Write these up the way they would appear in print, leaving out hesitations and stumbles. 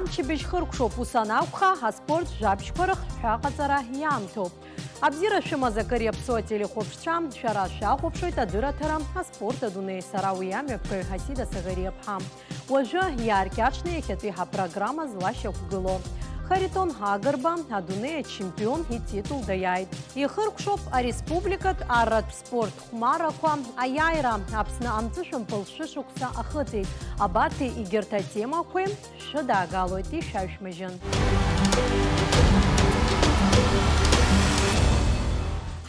Амчебеж хыркшоп усанавха, а спорт жабшкорах шагазара ямтоп. Абзира шимазакари псотели хопшчам, шара шахопшойта дыратарам, а спорта дуней сарауями хасида сагари абхам. Уже яркячные хетвиха программа злаща кугыло. Харитон Хагарба, адунея чемпион и титул даяйт. И хыркшоп а республикат арат спорт хмараква, а яйра апсна амцышым пылшышукса ахытит. Абаты и герта тема куем шыда галойти шашмыжын.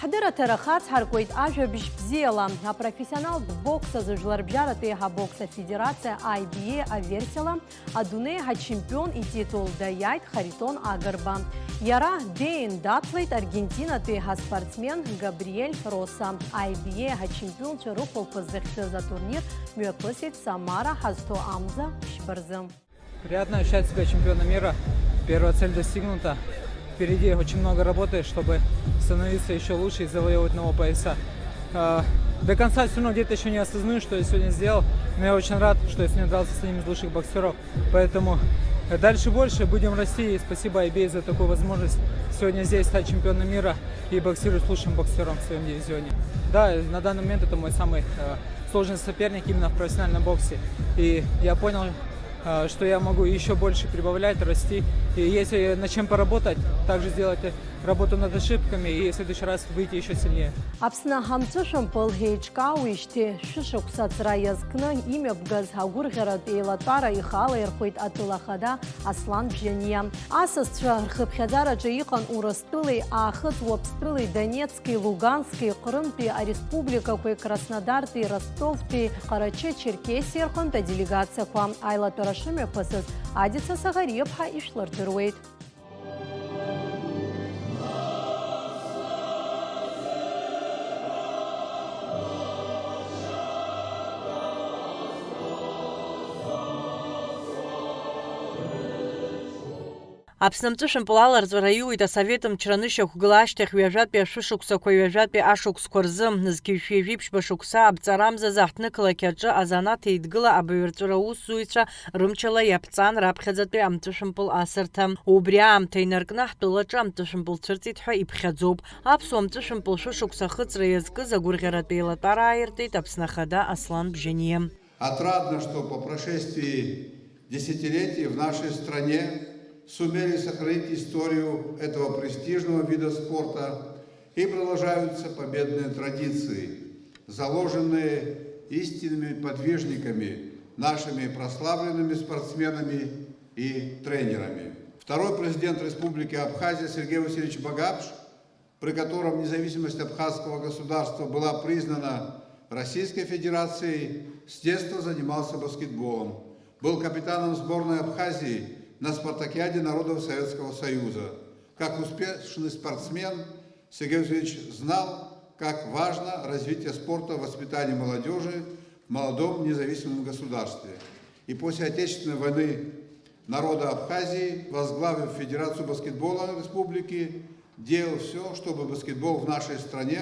Хадыра тарахат харкойт ажа бишбзела, а профессионал бокса зажлар бжаратыга бокса федерация IBA аверсила, а дунега чемпион и титул даяйт Харитон Агарба. Яра дейн датлайт Аргентина тыга спортсмен Габриэль Роса. IBA чемпион чарухол позыхты за турнир мюэпысит Самара Хасто Амза Шбарзым. Приятно ощущать себя чемпионом мира. Первая цель достигнута. Впереди очень много работы, чтобы становиться еще лучше и завоевывать новые пояса. До конца все равно где-то еще не осознаю, что я сегодня сделал. Но я очень рад, что я сегодня дрался с одним из лучших боксеров. Поэтому дальше больше, будем расти. И спасибо IBA за такую возможность сегодня здесь стать чемпионом мира и боксировать с лучшим боксером в своем дивизионе. Да, на данный момент это мой самый сложный соперник именно в профессиональном боксе. И я понял, что я могу еще больше прибавлять, расти. И если над чем поработать, также сделать работу над ошибками и в следующий раз выйти еще сильнее. Апсна хамцушам полгейчка уишти шишок сацра язкна имя бгаз хагур герат эйлатара и хала ирхуит атулахада Аслан Бжения. Асас чархабхядара джаихан урастылый, ахыт вопстылый Донецкий, Луганский, Крымпи, а республика кой Краснодарты, Ростовты, Караче, Черкесия ирхунта делегация квам Айлатара шиме пасыз Адица Сагарьевха и Шлартырует. Апснамцышым пылалар звараюит, а советом чранышек глаштех вяжат пе шушукса кой вяжат пе ашукс корзым, назгившие випш башукса, абцарам за захтны калакяджа, азанат идгла, абавертура усуйча, рымчала япцан, рабхедзат пе амцышым пыл асыртам. Убрям тейнаркнах тулача амцышым пыл циртитха и пхедзоб. Апсу амцышым пыл шушукса хыцра язгы за гургерат пе латара айртит, апснахада Аслан Бжения. Отрадно, что по прошествии десятилетий в нашей стране сумели сохранить историю этого престижного вида спорта и продолжаются победные традиции, заложенные истинными подвижниками, нашими прославленными спортсменами и тренерами. Второй президент Республики Абхазия Сергей Васильевич Багапш, при котором независимость абхазского государства была признана Российской Федерацией, с детства занимался баскетболом, был капитаном сборной Абхазии на спартакиаде народов Советского Союза. Как успешный спортсмен, Сергей Васильевич знал, как важно развитие спорта в воспитании молодежи в молодом независимом государстве. И после Отечественной войны народа Абхазии, возглавив Федерацию баскетбола республики, делал все, чтобы баскетбол в нашей стране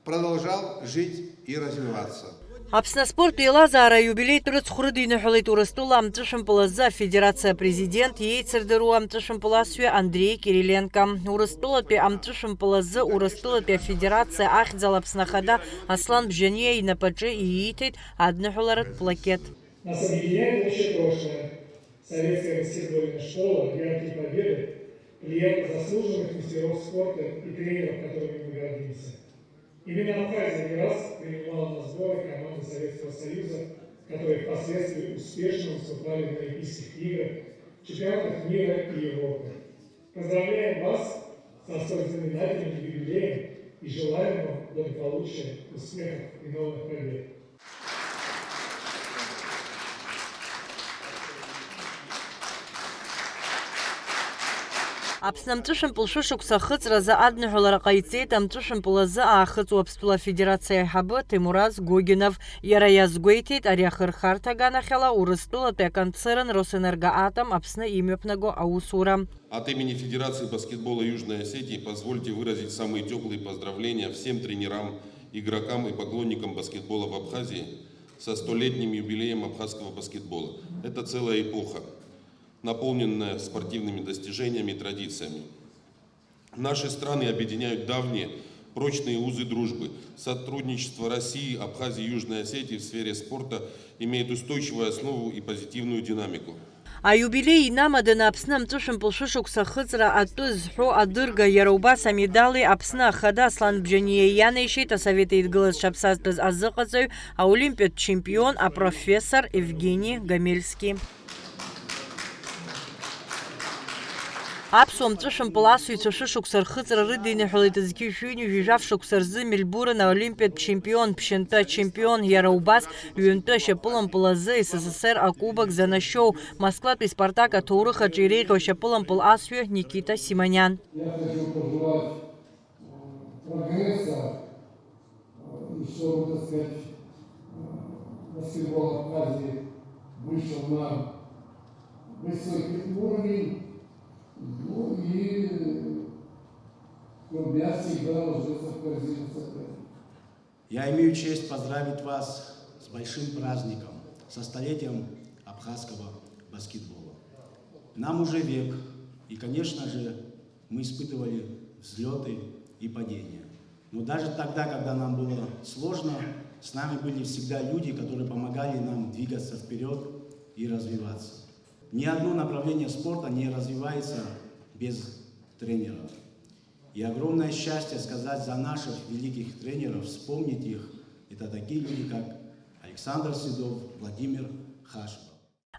продолжал жить и развиваться. Апсна спорт и лазара юбилей турец хурдина халит урастула амтышым пылаза федерация президент ейцердеру амтышым пыласуя Андрей Кириленко. Урастула пе амтышым пылаза урастула пе федерация ахдзал апснахада Аслан Бжения и напаче и ейтит аднахуларат плакет. Нас объединяет общее прошлое. Советская баскетбольная школа, яркие победы, влияние заслуженных мастеров спорта и тренеров, которыми мы гордимся. Именно Абхазия не раз принимала на сборы команды Советского Союза, которые впоследствии успешно выступали на Олимпийских играх, чемпионатах мира и Европы. Поздравляем вас со столь знаменательным юбилеем и желаем вам благополучия, успехов и новых побед. Апснамцышым пылшушук сахыцра за аднахулара кайцейт амцышым пылаза ахыц уапстула федерация хабы Тимураз Гогинов. Яра язгуйтит аряхыр хартаганахела урыстула теканцерен Росэнергоатом апсна имёпнаго аусура. От имени Федерации баскетбола Южной Осетии позвольте выразить самые теплые поздравления всем тренерам, игрокам и поклонникам баскетбола в Абхазии со 100-летним юбилеем абхазского баскетбола. Это целая эпоха. наполненная спортивными достижениями и традициями. Наши страны объединяют давние прочные узы дружбы. Сотрудничество России, Абхазии и Южной Осетии в сфере спорта имеет устойчивую основу и позитивную динамику. А юбилей инамадын Аԥсны амҵәышәымпыл шышықәса ахыҵра атәы зҳәо адырга иара убас амедали Аԥсны ахада Аслан Бџьаниа ианеишьеит Асовет еидгылаз шаԥсазтәыз азыҟаҵаҩ аолимпиатә чемпион апрофессор Евгений Гамельски. Аԥсуа амҵәышәымпыл асыҩцәа шышықәса рхыҵра рыдиныҳәалеит зқьышәҩынҩажәи жәаф шықәса рзы Мельбурн аолимпиатә чемпион, ԥшьынтәы чемпион, иара убас ҩынтәы ашьапылампыл азы СССР акубок занашьоу Москватәи Спартак аҭоурых аҿы иреиӷьу ашьапылампыл асҩы Никита Симониан. Я хочу пожелать прогресса, и чтобы, так сказать, баскетбол Абхазии вышел на высокий уровень. Ну и я всегда ложился в корзину соперника. Я имею честь поздравить вас с большим праздником, со столетием абхазского баскетбола. Нам уже век, и, конечно же, мы испытывали взлеты и падения. Но даже тогда, когда нам было сложно, с нами были всегда люди, которые помогали нам двигаться вперед и развиваться. Ни одно направление спорта не развивается без тренеров. И огромное счастье сказать за наших великих тренеров, вспомнить их. Это такие люди, как Александр Седов, Владимир Хашбов.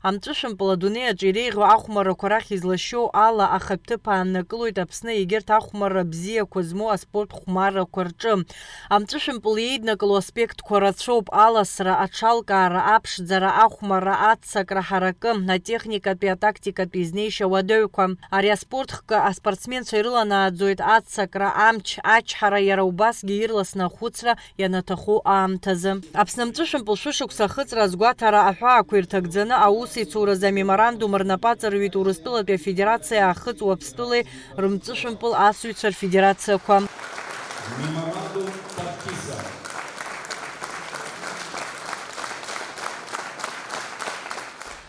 Амҵәышәымпыл адунеи аҿы иреиӷьу ахәмаррақәа рахь излашьоу ала ахатәы ааннакылоит Аԥсны егьырҭ ахәмарра бзиақәа змоу аспорт хәмаррақәа рҿы. Амҵәышәымпыл иеиднакыло аспектқәа рацәоуп аласра, аҽалкаара, аԥшӡара, ахәмарра, аццакра, ҳаракы, атехникатәи атактикатәи изнеишьа уадаҩқәа. Ари аспорт хкы аспортсменцәа ирыланааӡоит аццакра, амч, ачҳара, иара убасгьы ирласны ахәыцра ианаҭаху аамҭазы. Аԥсны амҵәышәымпыл шәышықәса ахыҵра азгәаҭара аҳәаақәа ирҭагӡаны аусеицуразы амеморандум рнапаҵарҩит Урыстәылатәи афедерациа ахыҵ Уаԥстәылеи рымҵәышәымпыл асыҩцәа рфедерациақәа. Меморандум подписан.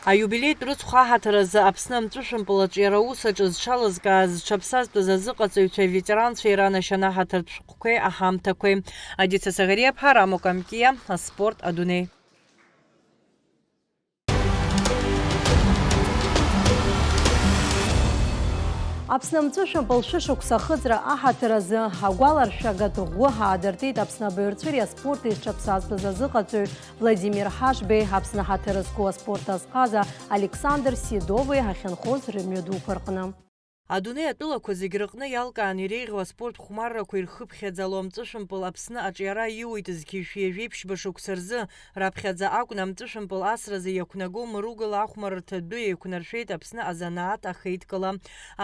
Аиубилеитә рыцхә аҳаҭыразы Аԥсны амҵәышәымпыл аҿы иара аус аҿы зҽалазкааз зҽаԥсазтәыз азыҟаҵаҩцәа аветеранцәа иранашьаны аҳаҭыртә шәҟәқәеи аҳамҭақәеи. Адица Сагариаԥҳа, Рамо Камкиа, Аспорт Адунеи. Аԥсны амҵәышәымпыл шәышықәса ахыҵра аҳаҭыразы агәаларшәагатә ӷәы ҳаадыртит Аԥсны абаҩрцәеи аспорти зҽаԥсазтәыз азыҟаҵаҩ Владимир Хашбеи, Аԥсны ҳаҭыр зқәу аспорт азҟаза Александр Седови ҳахьынхоз рымҩа дуқәа рҟны. Адунеи атәылақәа зегь рыҟны иалкаан иреиӷьу аспорт хәмаррақәа ирхыԥхьаӡало амҵәышәымпыл Аԥсны аҿиара иуит зқьышәи ажәеиԥшьба шықәса рзы. Раԥхьаӡа акәын амҵәышәымпыл асразы иақәнаго мыругала ахәмаррҭа адәы еиқәнаршәеит Аԥсны азанааҭ ахеидкыла.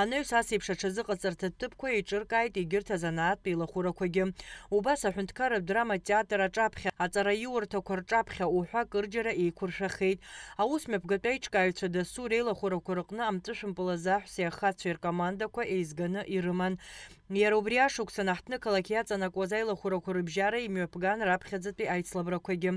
Анаҩс асеиԥш аҽазыҟаҵарҭа ҭыԥқәа еиҿыркааит егьырҭ азанааҭтә еилахәырақәагьы. Убас аҳәынҭқарратә драма театр аҿаԥхьа, аҵараиурҭақәа рҿаԥхьа уҳәа кырџьара еиқәыршәахеит. Аусмҩаԥгатәи аиҿкааҩцәа дасу реилахәырақәа рҟны амҵәышәымпыл азаҳәсеи ахацәеи ркомандақәа еизганы ирыман. Иара убри ашықәсан аҳҭнықалақь иаҵанакуаз аилахәырақәа рыбжьара имҩаԥган раԥхьаӡатәи аицлабрақәагьы.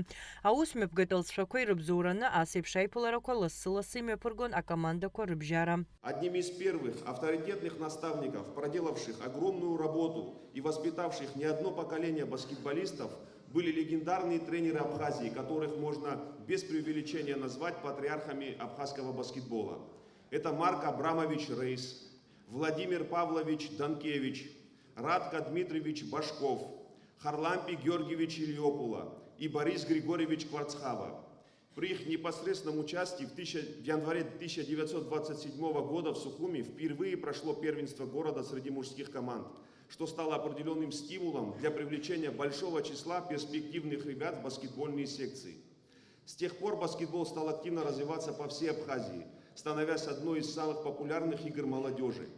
Аусмҩаԥгатәи алҵшәақәа ирыбзоураны асеиԥш аиԥыларақәа лассы-лассы имҩаԥыргон акомандақәа рыбжьара. Одними из первых авторитетных наставников, проделавших огромную работу и воспитавших не одно поколение баскетболистов, были легендарные тренеры Абхазии, которых можно без преувеличения назвать патриархами абхазского баскетбола. Это Марк Абрамович Рейс, Владимир Павлович Данкевич, Радко Дмитриевич Башков, Харлампий Георгиевич Ильёпула и Борис Григорьевич Кварцхава. При их непосредственном участии в январе 1927 года в Сухуми впервые прошло первенство города среди мужских команд, что стало определенным стимулом для привлечения большого числа перспективных ребят в баскетбольные секции. С тех пор баскетбол стал активно развиваться по всей Абхазии, становясь одной из самых популярных игр молодежи.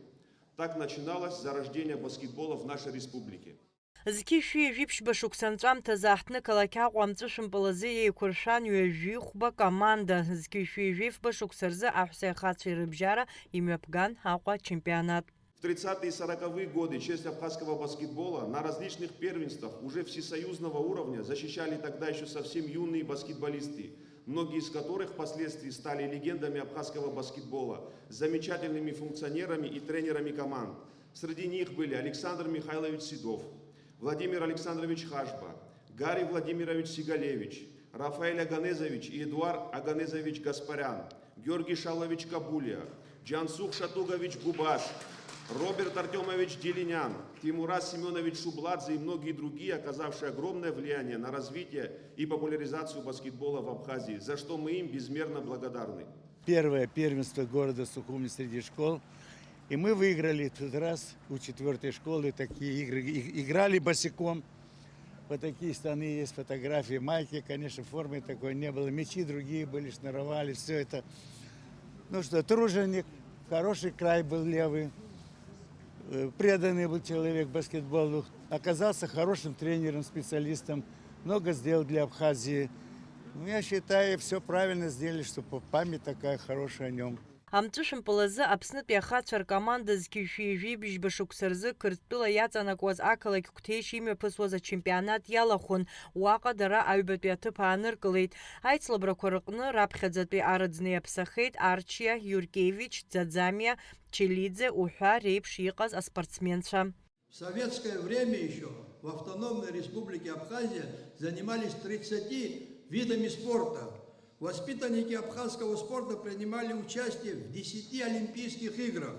Так начиналось зарождение баскетбола в нашей республике. Зқьышәи ажәеиԥшьба шықәсанҵәамҭазы аҳҭнықалақь Аҟәа амҵәышәымпыл азы еиқәыршәан ҩажәи хәба команда. Зқьышәи ажәеиԥшьба шықәса рзы аҳәсеи ахацәеи рыбжьара имҩаԥган Аҟәа чемпионат. В 30-е и 40-е годы честь абхазского баскетбола на различных первенствах уже всесоюзного уровня защищали тогда еще совсем юные баскетболисты. многие из которых впоследствии стали легендами абхазского баскетбола, замечательными функционерами и тренерами команд. Среди них были Александр Михайлович Седов, Владимир Александрович Хашба, Гарри Владимирович Сигалевич, Рафаэль Аганезович и Эдуард Аганезович Гаспарян, Георгий Шалович Кабулия, Джансух Шатугович Губаш, Роберт Артемович Делинян, Тимураз Семенович Шубладзе и многие другие, оказавшие огромное влияние на развитие и популяризацию баскетбола в Абхазии, за что мы им безмерно благодарны. Первое первенство города Сухуми среди школ. И мы выиграли тот раз у 4-й школы такие игры. Играли босиком. По такие штаны есть фотографии. Майки, конечно, формы такой не было. Мячи другие были, шнуровали, все это. Ну что, труженик, хороший край был левый. Преданный был человек баскетболу. Оказался хорошим тренером, специалистом. Много сделал для Абхазии. Ну, я считаю, все правильно сделали, что память такая хорошая о нем. Амтышым пылызы Апснытпе хатшар команда зкиши башуксырзы кыртпыла яцанакваз акалак кутейш имя пысваза чемпионат ялахон уаqa дара айбетпе тыпаныр кылыйт. Айцлыбра корыкны рапхадзатпе арыдзны псахейт Арчия, Юркевич, Дзадзамия, Челидзе, Уха, Рейпш, Иqaz, спортсменша. В советское время еще в автономной республике Абхазия занимались 30 видами спорта. Воспитанники абхазского спорта принимали участие в 10 Олимпийских играх.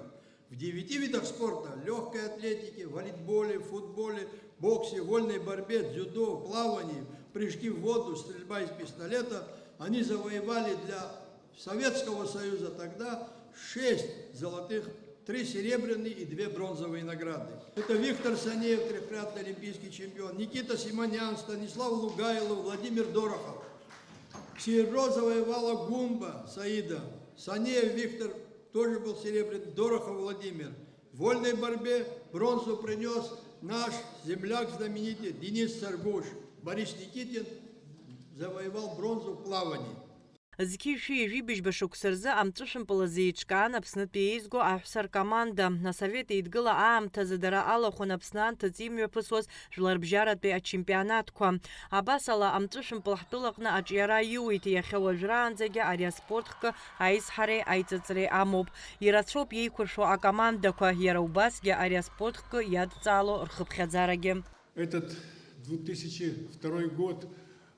В 9 видах спорта – легкой атлетике, волейболе, футболе, боксе, вольной борьбе, дзюдо, плавании, прыжки в воду, стрельба из пистолета – они завоевали для Советского Союза тогда 6 золотых, 3 серебряные и 2 бронзовые награды. Это Виктор Санеев, трехкратный олимпийский чемпион, Никита Симонян, Станислав Лугайлов, Владимир Дорохов. Серебро завоевала Гумба Саида, Санеев Виктор тоже был серебряный, Дорохов Владимир. В вольной борьбе бронзу принес наш земляк знаменитый Денис Саргуш. Борис Никитин завоевал бронзу в плавании. Зкиши жибиш башуксырзы амтышым пылызыечкан Апснытпе изго ахсар команда. На совете идгыла аамтазы дара алахон Апснан тыцимё пысвоз жларбжаратпе чемпионатква. Абасала амтышым пылахтылыкны ачьяра юит яхева жранзеге ария спортка айсхаре айцыцре амоп. Ирацроп ей куршо а командаква яраубасге ария спортка ядцало рхыпхядзараге. Этот 2002 год,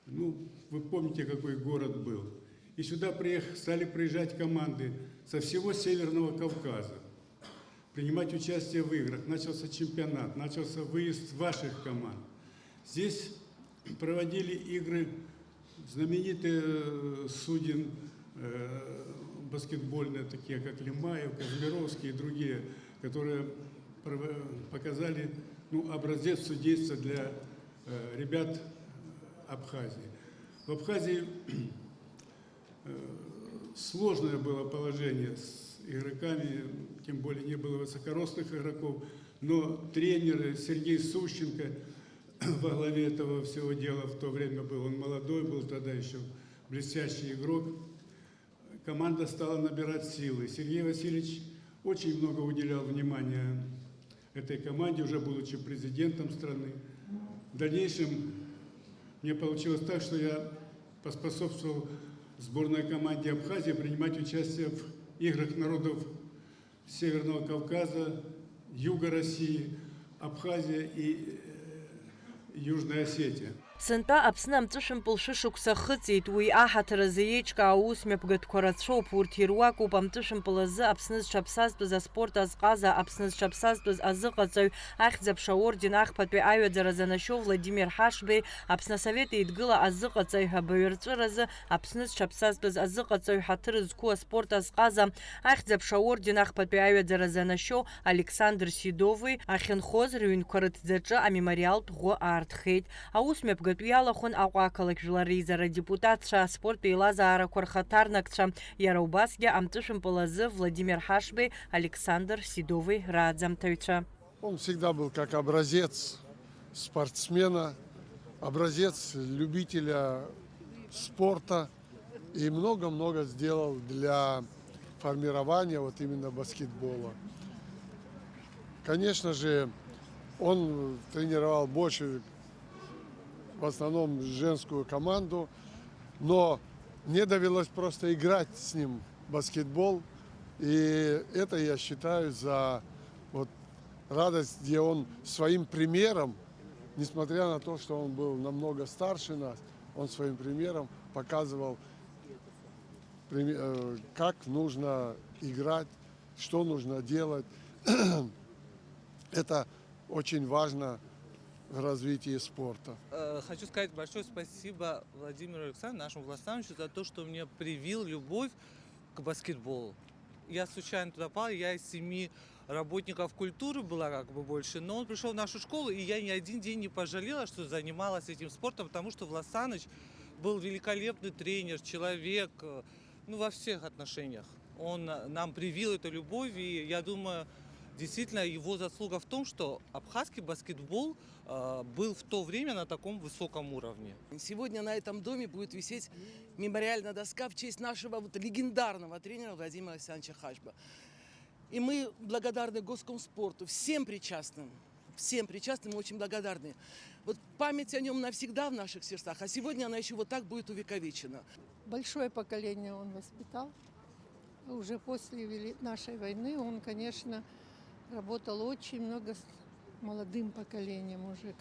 ну, вы помните, какой город был. И сюда стали приезжать команды со всего Северного Кавказа, принимать участие в играх. Начался чемпионат, начался выезд ваших команд. Здесь проводили игры знаменитые судьи баскетбольные, такие как Лимаев, Казмировский и другие, которые показали образец судейства для ребят Абхазии. В Абхазии сложное было положение с игроками, тем более не было высокорослых игроков, но тренеры Сергей Сущенко во главе этого всего дела в то время был, он молодой был тогда еще, блестящий игрок. Команда стала набирать силы. Сергей Васильевич очень много уделял внимания этой команде, уже будучи президентом страны. В дальнейшем мне получилось так, что я поспособствовал сборной команде Абхазии принимать участие в играх народов Северного Кавказа, Юга России, Абхазия и Южная Осетия. Сынта Апсны амтышым пылшы шукса хыцит, уи ахатырызыечка аус мепгат корацшоп уртируаку амтышым пылызы Апсныз шапсазбыз а спорт азказа, Апсныз шапсазбыз азыqaцай ахзапша орден ахпатпе айвадзаразанашо Владимир Хашбе, Апсна советы идгыла азыqaцай хабаверцыразы, Апсныз шапсазбыз азыqaцай хатырызку спорт азказа, ахзапша орден ахпатпе айвадзаразанашо Александр Седовый, Ахенхоз рюин корытзача а мемориал туго артхейт, аус меп Гатуялахон ауакалак жларизара депутатша спорт пейлазара корхатарнакша Яраубасге амтышым пылазы Владимир Хашбе, Александр Седовый Радзамтовича. Он всегда был как образец спортсмена, образец любителя спорта и много-много сделал для формирования вот именно баскетбола. Конечно же, он тренировал больше в основном женскую команду, но Мне довелось просто играть с ним в баскетбол. И это я считаю за вот радость, где он своим примером, несмотря на то, что он был намного старше нас, он своим примером показывал, как нужно играть, что нужно делать. Это очень важно в развитии спорта. Хочу сказать большое спасибо Владимиру Александровичу, нашему Власановичу, за то, что мне привил любовь к баскетболу. Я случайно туда попал, я из 7 работников культуры была как бы больше, но он пришел в нашу школу, и я ни один день не пожалела, что занималась этим спортом, потому что Власанович был великолепный тренер, человек, ну, во всех отношениях. Он нам привил эту любовь, и я думаю, действительно его заслуга в том, что абхазский баскетбол был в то время на таком высоком уровне. Сегодня на этом доме будет висеть мемориальная доска в честь нашего легендарного тренера Владимира Александровича Хачба. И мы благодарны Госкомспорту, всем причастным, мы очень благодарны. Вот память о нем навсегда в наших сердцах, а сегодня она еще вот так будет увековечена. Большое поколение он воспитал. Уже после нашей войны он, конечно, работал очень много с молодым поколением уже,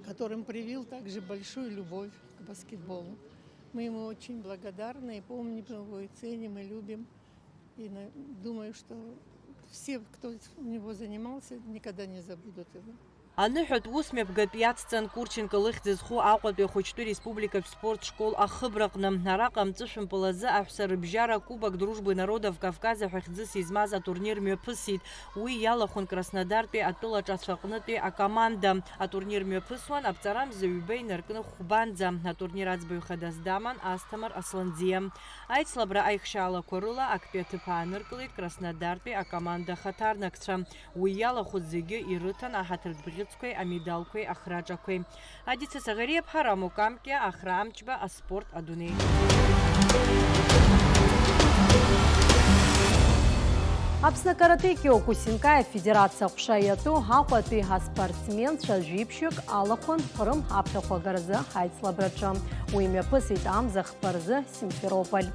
которым привил также большую любовь к баскетболу. Мы ему очень благодарны и помним его, и ценим, и любим. И думаю, что все, кто у него занимался, никогда не забудут его. Аныҳәатә ус мҩаԥгатә иацҵан Курченко лыхьӡ зху Аҟәатәи ахәыҷтәы республикатә спорт школ ахыбраҟны араҟа амҵәышәымпыл азы аҳәса рыбжьара Кубок дружбы народов Кавказа ҳәа хьӡыс измаз атурнир мҩаԥысит. Уи иалахәын Краснодартәи атәылаҿацәа аҟнытәи акоманда. Атурнир мҩаԥысуан аԥҵарамза ҩба инаркны Хәбанӡа. Атурнир аӡбаҩ хадас даман Асҭамыр Асланӡиа. Аицлабра аихшьаалақәа рыла актәи аҭыԥ ааныркылеит Краснодартәи акоманда хаҭарнакцәа. Уи иалахәыз зегьы ирыҭан аҳаҭыртә бӷьыцқәеи амедалқәеи ахраҿақәеи. Адица Саӷариа Ԥҳара Мукамкьа Ахра Амҷба аспорт адунеи. Аԥсны карате Киокусинкаиа федерациа ҟәша иатәу Аҟәатәи аспортсменцәа жәиԥшьҩык алахәын Ҟрым аԥхьахә агаразы ҳаицлабраҿы. Уи мҩаԥысит амза хԥа рзы Симферополь.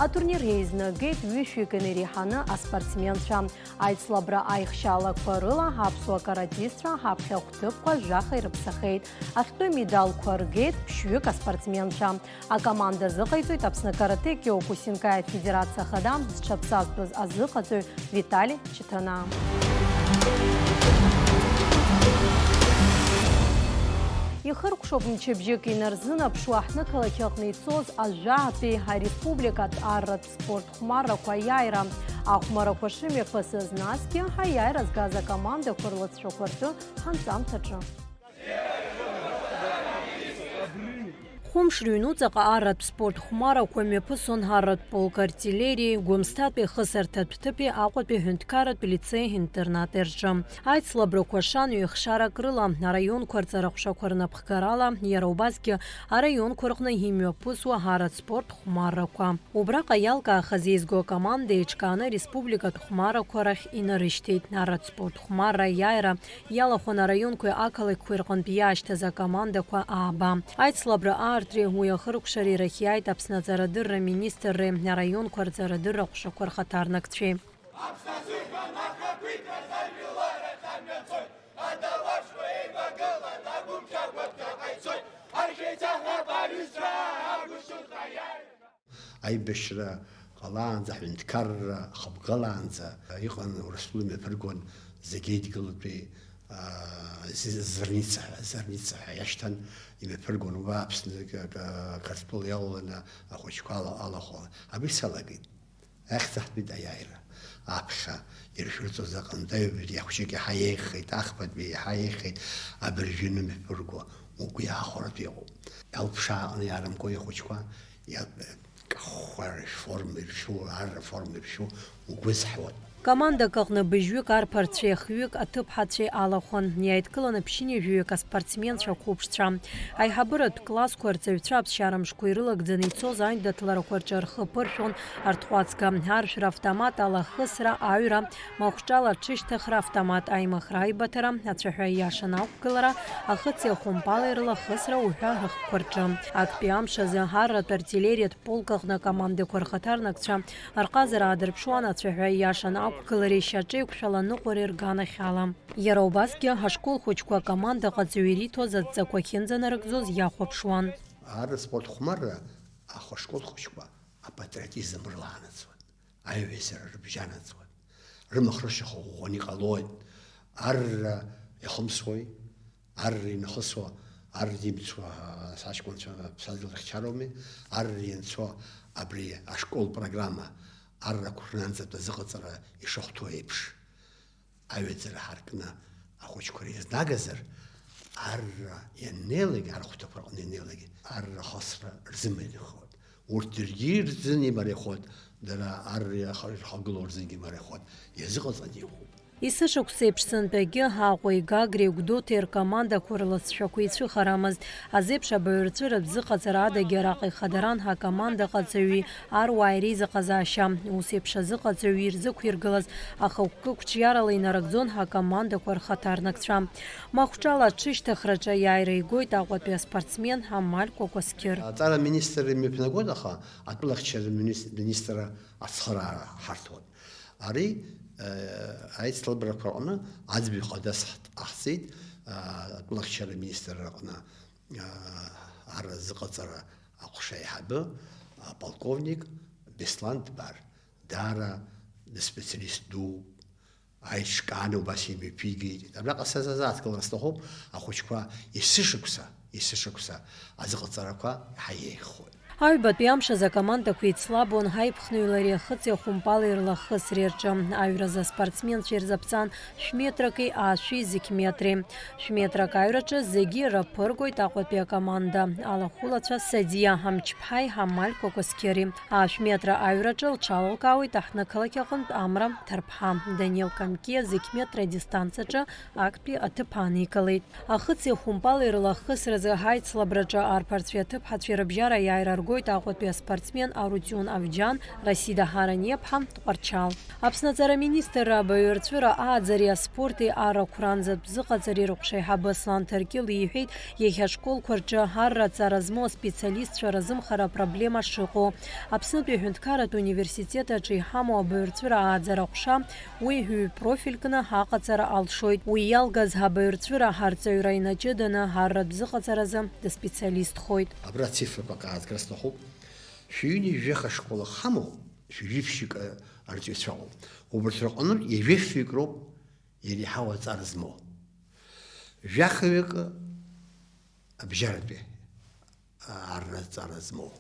Атурнир еизнагеит ҩышәҩык иреиҳаны аспортсменцәа. Аицлабра аихшьаалақәа рыла аԥсуа каратистцәа аԥхьахә ҭыԥқәа жәаха ирыԥсахеит. Ахьтәы медалқәа ргеит ԥшьҩык аспортсменцәа. Акоманда азыҟаиҵоит Аԥсны карате Киокусинкаиа федерациа хада зҽаԥсазтәыз азыҟаҵаҩ Виталий Читрана. Ихыркәшоуп мчыбжьык инарзынаԥшуа ҳнықалақь аҟны ицоз ажәаатәи ареспубликатә арратә спорт хәмаррақәа аиааира. Ахәмарақәа шымҩаԥысыз насгьы аиааира згаз акомандақәа рлыҵшәақәа ртәы ҳанҵамҭаҿы. Хәымш рыҩнуҵаҟа арратә спорт хәмарақәа мҩаԥысон арратә полк артиллериеи, Гәымсҭатәи хысарҭатә ҭыԥи Аҟәатәи ҳәынҭқарратә лицеи-интернати рҿы. Аицлабрақәа шан ҩ-хшарак рыла араионқәа рҵарахәшақәа рнапхгарала, иара убасгьы араионқәа рҟны имҩаԥысуа арратә спорт хәмаррақәа. Убраҟа иалкаахаз еизго акоманда еиҿкааны республикатә хәмаррақәа рахь инарышьҭит. Арратә спорт хәмарра аиааира иалахәын араионқәеи ақалақьқәеи рҟнытә иаашьҭыз акомандақәа ааба. Аицлабра уи ахыркәшареи ирахь иааит Аԥсны аҵарадырра министрреи араионқәа рҵарадырра ҟәшақәа рхаҭарнакцәеи. Аибашьра ҟалаанӡа, ҳәынҭқарра хыбгалаанӡа иҟан Урыстәыла мҩаԥыргон зегьы еидгылатәи Зырница ҳәа иашьҭан имҩаԥыргон уа Аԥсны Қырҭтәыла иалаланы ахәыҷқәа алахәала. Абри салагеит. Ахьӡ аҳтәит аиааира. Аԥхьа иршәырҵоз аҟынтәи ахәыҷык иаҳа еиӷьхеит, ахԥатәи иаҳа еиӷьхеит, абыржәы мҩаԥырго угәы иаахәаратәы иҟоуп. Алԥшааҟны иаарымго ихәыҷқәа кахәхәа рформа иршәу, арра форма иршәу угәы зҳәуан. Команда кыгны быжвик арпарцве хвик атып хатче алахон. Яйткыланы пшине жвик спортсмен шакупшча. Айхабырат класс кварцевтрап шарам шкуйрылык дзеницо зайн датлара кварчархы пыршон артхвацка. Аршр автомат алахысра айра. Махчала чиштахр автомат аймахрай батера. Ачахай яшанау кылара. Ахыце хумпалайрла хысра ухарх кварча. Акпиам шазахарат артиллерият полкахна команды квархатарнакча. Арказара адырпшуан ачахай яшанау кылари шачей кушаланы квариргана хала. Яробаски хашкол хочква команда гацуирито задзаква хензанарыкзоз яхопшуан. Ар спорт хумара ахошкол хочква а патриотизм рланацват. Айвесер рбжанацват. Рмахрыш хогони қалойд. Ар яхомсвой ар инхосва ар димцва сашконча псадилх чароми ар инцва абри ашкол программа ар курнанцата зыгыцара ишохтуепш. Айвесер харкна ахочкори знагазер ар яннелег ар хутопрогны нелег ар хосра рзимели ход уртиргир зини мареход дара ар я хаглор зинги мареход языгызани Исышук сепшсын пеге хагой гагри гдотер команда курлас шакуйцу харамаз азепша бырцыр бзыqaцарада герақи хадаран ха команда qацуи арвайри зqазаша усепша зqацуи рзқиргалаз ахаук кучяралы нарагзон ха команда кур хатарнакча махчала чиштахрача яйры гойт агвапе спортсмен хамаль кокоскер цара министр мепнагодаха атбылахчер министра асхара хартод ари عايز طلب رقمنا عايز بيقدس أحسيد أطلق شر المينستر رقنا عرض قطر أقشى حبة полковник بسلانت بار دارا السبيشاليست دو عايش كانوا باشي بيجي تبلغ أساسات كل رستهم أخوش كوا يسشكسا عايز قطر كوا حيه خود Айбат пиамша за команда куицлабон хайпхнуйлари хыце хумпалырла хысрерча. Айра за спортсмен черзапцан шметраки а физик метри. Шметрак айрача зеги рапыргой тақвапе команда. Ала хулача садия хамчпхай хамаль кокоскери. А шметра айрача чалалкауи тахнакалакяхын амра тарпхам. Даниэл камке зикметра дистанцача акпи атыпаникалит. А хыце хумпалырла хысра за хайцлабрача арпартветып хатферабжара яйрар Гойт агвапе спортсмен Арутюн Авджан Расида Харанепхам Тқарчал. Апснацара министра Баюрцвира Адзария спорти Ара Куранза Бзыqaцари рухшай Хабаслан Таркил ихит ехя школ кварча Харра царазмо специалист шаразым хара проблема шиqo. Апснапе хюнткарат университета чайхамо Баюрцвира Адзара хша уйху профилькна хақацара алшойт. Уйялгаз Хабаюрцвира Харцаюра иначе дана Харра Бзыqaцараза да специалист хойт. Абра цифра показывает красно. Шюни жеха школа хаму, шюживщик артистрал. Убрсрок он и жевщик роб, или хава царазмо. Жаховик обжарбе, арра царазмо.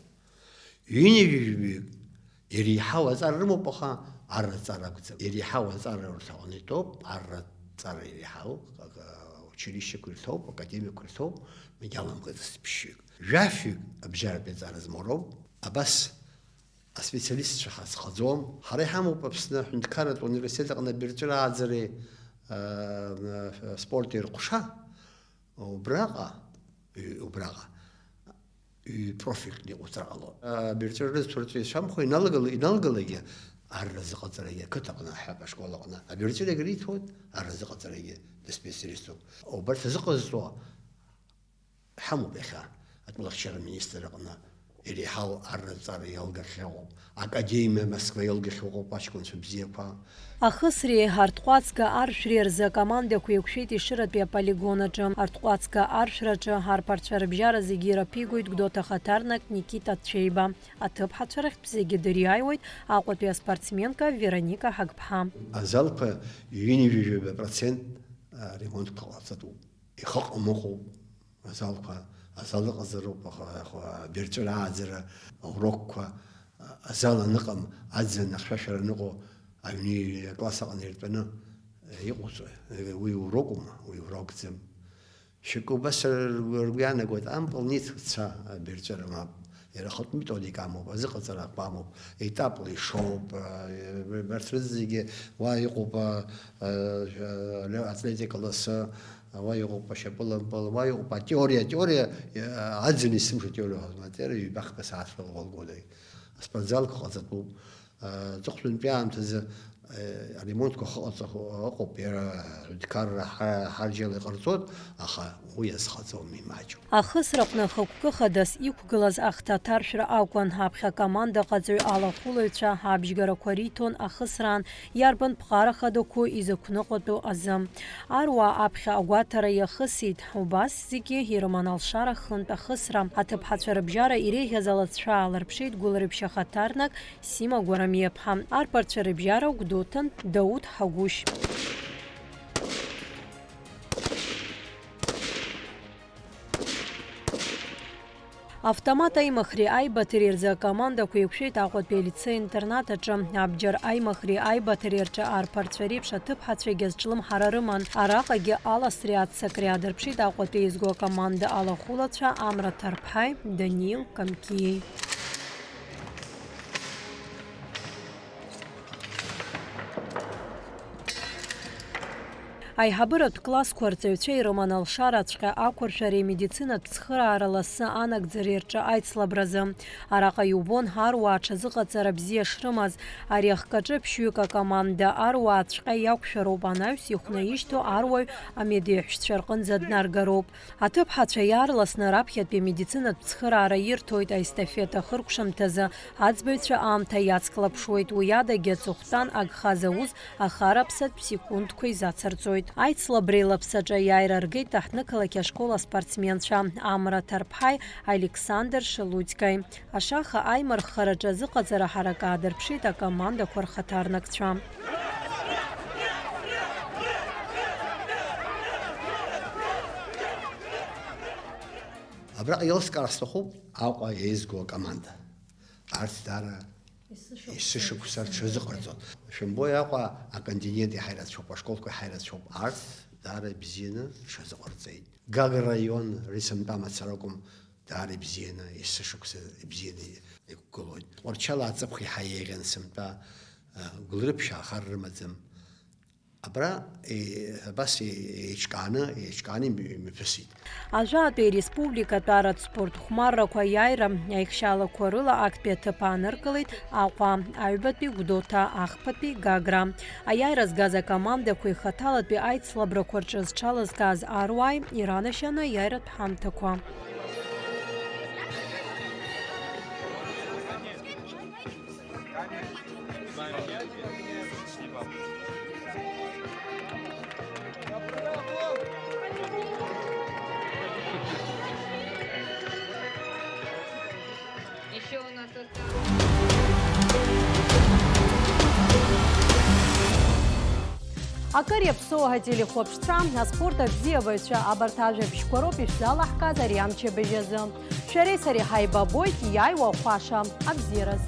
Юни жевщик, или хава царазмо поха, арра царагца, или хава царазмо не топ, арра цара или хау, как училище курсов, академия курсов, мы делаем это спищик. Жафик обжарбе царазморов, а бас специалист шахас хазом, харихаму попсна хунткарат университет на биржа азери спорте рқуша, убрага, и профиль не утрало. Биржа спорте шамху иналгалеге, арразqaцареге кытaqna хаба школaqna. А биржа говорит вот арразqацареге специалисту. Оберт зqазо хаму беха. Атмлахчер министр рaqna. Или хау арцари ялгахеу академия Москвы ялгахеу пачкон субзепа Ахысри Артқуацка аршрер за команда куекшити ширатпе полигонача Артқуацка аршрача харпарчарбжара зигира пигуйт гдота хатарнак Никита Чейба атып хатшарах псеги дыряйвойт аквапе спортсменка Вероника Хагпха Азалпа юнивижебе процент ремонт калацату и хак моху азалпа أصلق الزروب بيرتول عازر أوروكا أزال نقم عزن نخشر نقو أبني كلاسق نيرتنا يقص ويوروكم ويوروكتم شكو بس الرجعنا قلت أمبل نيت تسا بيرتول ما يرخط ميثوديكا مو بزق زرا قامو ايتاب لي شوب برترزيجي وايقوب لو اتلتيكلس وايقوب شابل بل وايقوب تيوريا عزني سمش تيوريا ماتيري باخ بس عارف الغول اسبانزال خاطبو تقلن بيام تز ريمونت كو بير دكار حاجه لقرصوت اخا ويس خاطومي ماچو Ахысрапны хыққы қадас иқғылаз ақтатар шыра ауқуан хапха команда қазой ала хулыйча хабжгара коритон ахысран ярбан пқара қадоку изы күні қоту азым. Аруа апха агуатара яхысид убас зиге хироман алшара хынт ахысрам атып хатшарыбжара иреге залатша аларпшейд гуларыбша хатарнак сима гуарамиепхам. Арпарчарыбжара угдутан Дауд Хагуш. Автомат аймахри ай батарерза команда куекшет ақот пелице интернатача абджар аймахри ай батарерча арпарцвариб шатып хатшегезчлым харарыман арақаге аласриат сакриадырпшит ақот пейзго команда алахулача Амра Тарпхай Даниил Камкией. Айхабырат класс кварцевчей Роман Алшарацка акваршари медицина цхыра ласы анак дзерерча айцлабразы. Арака юбон харуа чазыqatsara бзиа шрымаз арехкаҿы ԥшьҩык команда аруа ацәҟа иақәшәароуп анаҩс ихәнаишьҭу аруаҩ амедеҳәшьцәа рҟынӡа днаргароуп. Аҭыԥҳацәа иаарласны раԥхьатәи медицинатә цхыраара ирҭоит аестафета хыркәшамҭазы аӡбаҩцәа аамҭа иацклаԥшуеит. Уи адагьы аҵыхәтәан агха зауз ахараԥсатә секундқәа изацырҵоит. Айцлабреи лаԥсаҿы иааира ргеит аҳҭнықалақь ашкол аспортсменцәа Амра Тарпҳаи, Александр Шелудькаи. Ашаха аимырххараҿы азыҟаҵара ҳарак аадырԥшит акомандақәа рхаҭарнакцәа. Абраҟа илскаар сҭахуп Аҟәа еизго акоманда. Арҭ даара исышықәса рҽазыҟарҵон. Шәымбои Аҟәа аконтинент иҳаирацәоуп, ашколқәа иҳаирацәоуп. Арҭ даара ибзианы рҽазыҟарҵеит. Гага раион рисымтәа мацаракәым даара ибзианы исышықәса ибзианы иқәгылоит. Тҟәарчала аҵыԥх иаҳа еиӷьын сымтәа гәылрыԥшьа ахар рымаӡам. Абра бас еиҿкааны имҩаԥысит. Ажәатәи республикатә аратә спорт хәмаррақәа иааира аихшьалақәа рыла актәи аҭыԥ ааныркылеит Аҟәа, аҩбатәи Гәдоуҭа, ахԥатәи Гагра. Аиааира згаз акомандақәа ихаҭалатәи аицлабрақәа рҿы зҽалазкааз аруааи иранашьаны аиааиратә ҳамҭақәа. Акыр иаԥсоу ателехәаԥшцәа аспорт абзиабаҩцәа абарҭ ажәабжьқәа роуп ишәзалаҳкыз ари амчабжь азы. Шәареи сареи ҳаибабоит иааиуа хәаша абзиараз.